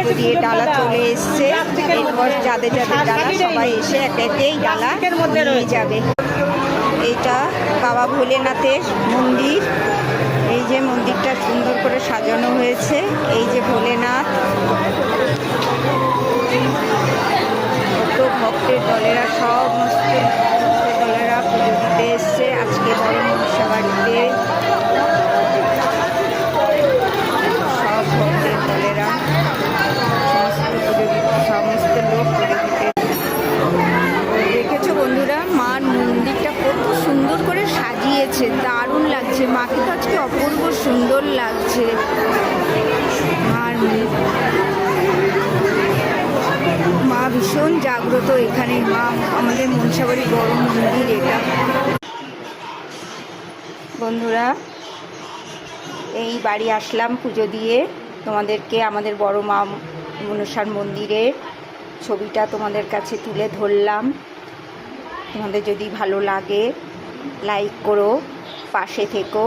পুজো দিয়ে ডালা চলে এসছে। এরপর যাদের যাদের ডালা সবাই এসে এক একেই ডালা নিয়ে যাবে। এইটা বাবা ভোলেনাথের মন্দির। এই যে মন্দিরটা সুন্দর করে সাজানো হয়েছে। এই যে ভোলেনাথ, কত ভক্তের দলেরা, সমস্ত ভক্তের দলেরা পুজো দিতে এসছে আজকে বড় মনসা বাড়িতে। সব ভক্তের দলেরা সমস্ত লোক পুজো দিতে। দেখেছো বন্ধুরা, মার মন্দিরটা কত সুন্দর করে সাজিয়েছে, দারুণ লাগছে। মাকে তো আজকে অপূর্ব সুন্দর লাগছে। মার মা ভীষণ জাগ্রত এখানে। মা আমাদের মনসাবাড়ির বড় মন্দির এটা। বন্ধুরা, এই বাড়ি আসলাম পুজো দিয়ে, তোমাদেরকে আমাদের বড় মা মনসার মন্দিরের ছবিটা তোমাদের কাছে তুলে ধরলাম। তোমাদের যদি ভালো লাগে লাইক করো, পাশে থেকো।